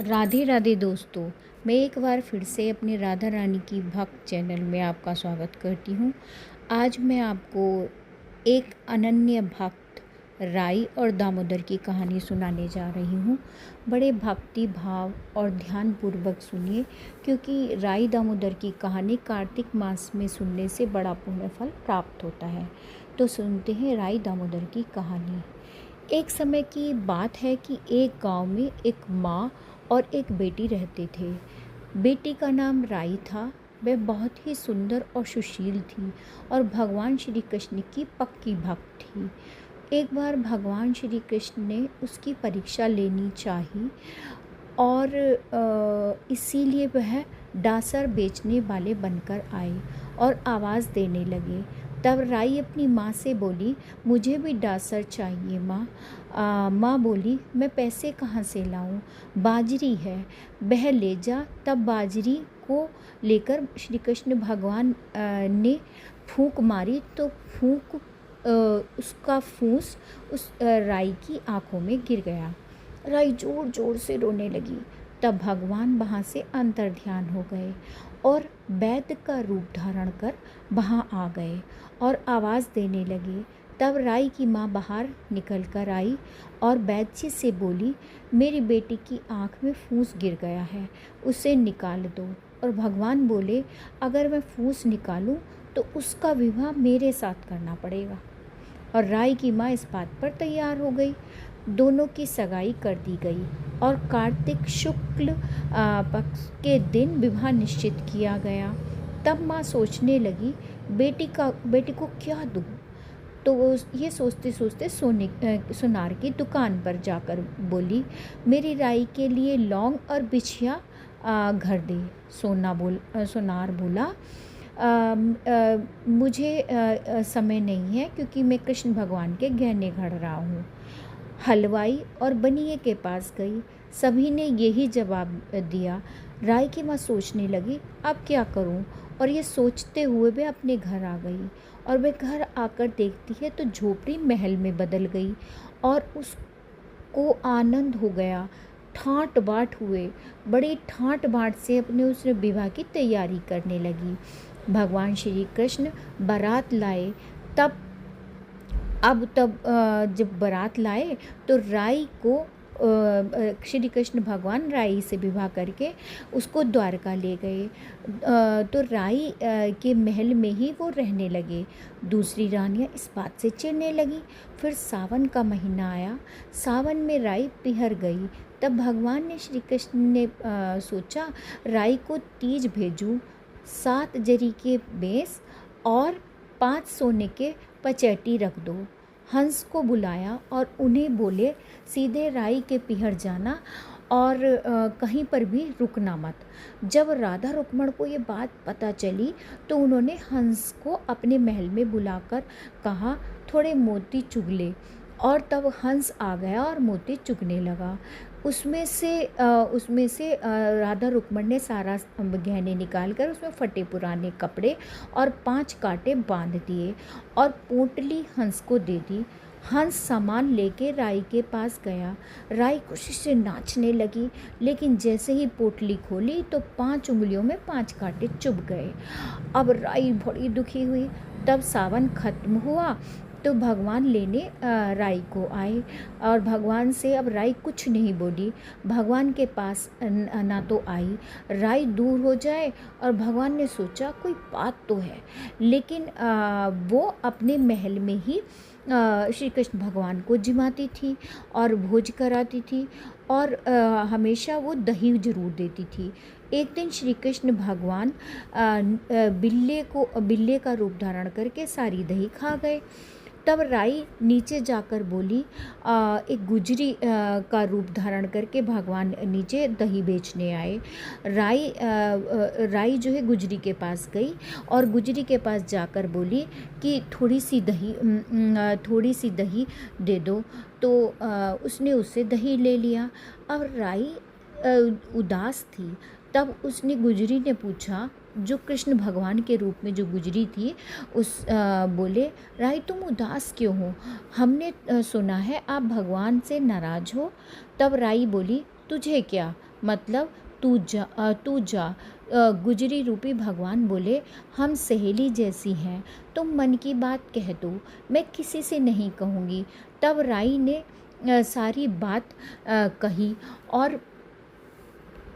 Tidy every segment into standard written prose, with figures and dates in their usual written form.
राधे राधे दोस्तों। मैं एक बार फिर से अपने राधा रानी की भक्त चैनल में आपका स्वागत करती हूँ। आज मैं आपको एक अनन्य भक्त राई और दामोदर की कहानी सुनाने जा रही हूँ। बड़े भक्ति भाव और ध्यान पूर्वक सुनिए, क्योंकि राई दामोदर की कहानी कार्तिक मास में सुनने से बड़ा पुण्य फल प्राप्त होता है। तो सुनते हैं राई दामोदर की कहानी। एक समय की बात है कि एक गांव में एक माँ और एक बेटी रहते थे। बेटी का नाम राई था। वह बहुत ही सुंदर और सुशील थी और भगवान श्री कृष्ण की पक्की भक्त थी। एक बार भगवान श्री कृष्ण ने उसकी परीक्षा लेनी चाही और इसीलिए वह डासर बेचने वाले बनकर आए और आवाज़ देने लगे। तब राई अपनी माँ से बोली, मुझे भी डासर चाहिए माँ। माँ बोली, मैं पैसे कहाँ से लाऊं? बाजरी है, वह ले जा। तब बाजरी को लेकर श्री कृष्ण भगवान ने फूंक मारी तो उसका फूंस उस राई की आंखों में गिर गया। राई जोर जोर से रोने लगी। तब भगवान वहाँ से अंतर्ध्यान हो गए और वैद्य का रूप धारण कर वहाँ आ गए और आवाज़ देने लगे। तब राई की माँ बाहर निकल कर आई और वैद्य से बोली, मेरी बेटी की आँख में फूंस गिर गया है, उसे निकाल दो। और भगवान बोले, अगर मैं फूंस निकालूं तो उसका विवाह मेरे साथ करना पड़ेगा। और राई की माँ इस बात पर तैयार हो गई। दोनों की सगाई कर दी गई और कार्तिक शुक्ल पक्ष के दिन विवाह निश्चित किया गया। तब माँ सोचने लगी, बेटी को क्या दूँ? तो वो ये सोचते सोचते सुनार की दुकान पर जाकर बोली, मेरी राई के लिए लौंग और बिछिया घर दे। सुनार बोला, मुझे समय नहीं है, क्योंकि मैं कृष्ण भगवान के गहने घड़ रहा हूँ। हलवाई और बनिए के पास गई, सभी ने यही जवाब दिया। राय की माँ सोचने लगी, अब क्या करूँ? और ये सोचते हुए वे अपने घर आ गई और वे घर आकर देखती है तो झोपड़ी महल में बदल गई और उसको आनंद हो गया। ठाट बाट हुए, बड़ी ठाट बाट से अपने उसने विवाह की तैयारी करने लगी। भगवान श्री कृष्ण बारात लाए। जब बारात लाए तो राई को श्री कृष्ण भगवान राई से विवाह करके उसको द्वारका ले गए। तो राई के महल में ही वो रहने लगे। दूसरी रानियां इस बात से चिढ़ने लगी। फिर सावन का महीना आया। सावन में राई पिहर गई। तब भगवान ने श्री कृष्ण ने सोचा, राई को तीज भेजूं। 7 जरी के बेस और 5 सोने के पचैटी रख दो। हंस को बुलाया और उन्हें बोले, सीधे राई के पिहर जाना और कहीं पर भी रुकना मत। जब राधा रुक्मण को ये बात पता चली तो उन्होंने हंस को अपने महल में बुलाकर कहा, थोड़े मोती चुग ले। और तब हंस आ गया और मोती चुगने लगा। उसमें से राधा रुक्मण ने सारा गहने निकाल कर उसमें फटे पुराने कपड़े और 5 कांटे बांध दिए और पोटली हंस को दे दी। हंस सामान लेके राई के पास गया। राई खुशी से नाचने लगी, लेकिन जैसे ही पोटली खोली तो 5 उंगलियों में 5 कांटे चुभ गए। अब राई बड़ी दुखी हुई। तब सावन खत्म हुआ तो भगवान लेने राई को आए और भगवान से अब राई कुछ नहीं बोली। भगवान के पास ना तो आई। राई दूर हो जाए और भगवान ने सोचा कोई बात तो है, लेकिन वो अपने महल में ही श्री कृष्ण भगवान को जिमाती थी और भोज कराती थी और हमेशा वो दही जरूर देती थी। एक दिन श्री कृष्ण भगवान बिल्ले का रूप धारण करके सारी दही खा गए। तब राई नीचे जाकर बोली, एक गुजरी का रूप धारण करके भगवान नीचे दही बेचने आए। राई जो है गुजरी के पास गई और गुजरी के पास जाकर बोली कि थोड़ी सी दही दे दो। तो उसने उससे दही ले लिया। अब राई उदास थी। तब उसने गुजरी ने पूछा, जो कृष्ण भगवान के रूप में जो गुजरी थी, बोले, राई तुम उदास क्यों हो? हमने सुना है आप भगवान से नाराज हो। तब राई बोली, तुझे क्या, मतलब तू जा। गुजरी रूपी भगवान बोले, हम सहेली जैसी हैं, तुम मन की बात कह दो, मैं किसी से नहीं कहूँगी। तब राई ने सारी बात कही और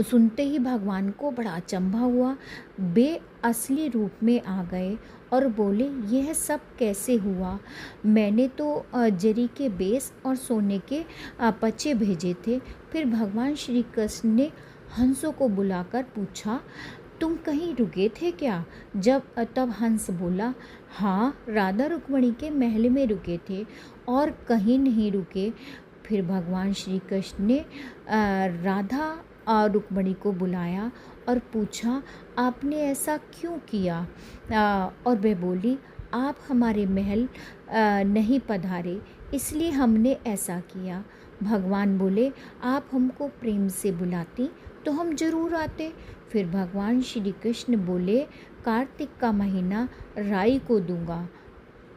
सुनते ही भगवान को बड़ा अचंभा हुआ। वे असली रूप में आ गए और बोले, यह सब कैसे हुआ? मैंने तो जरी के बेस और सोने के पचे भेजे थे। फिर भगवान श्री कृष्ण ने हंसों को बुलाकर पूछा, तुम कहीं रुके थे क्या? तब हंस बोला, हाँ, राधा रुक्मणी के महल में रुके थे और कहीं नहीं रुके। फिर भगवान श्री कृष्ण ने राधा और रुक्मणी को बुलाया और पूछा, आपने ऐसा क्यों किया? और वह बोली, आप हमारे महल नहीं पधारे, इसलिए हमने ऐसा किया। भगवान बोले, आप हमको प्रेम से बुलाती तो हम जरूर आते। फिर भगवान श्री कृष्ण बोले, कार्तिक का महीना राई को दूंगा,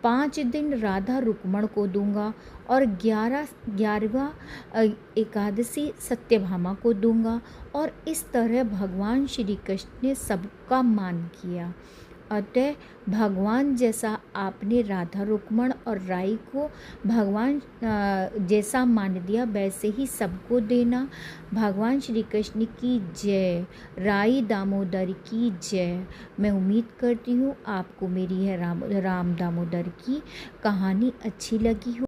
5 दिन राधा रुक्मण को दूंगा और 11वां एकादशी सत्यभामा को दूंगा। और इस तरह भगवान श्री कृष्ण ने सबका मान किया। अतः भगवान जैसा आपने राधा रुक्मण और राई को भगवान जैसा मान दिया, वैसे ही सबको देना। भगवान श्री कृष्ण की जय। राई दामोदर की जय। मैं उम्मीद करती हूँ आपको मेरी यह राम दामोदर की कहानी अच्छी लगी हो।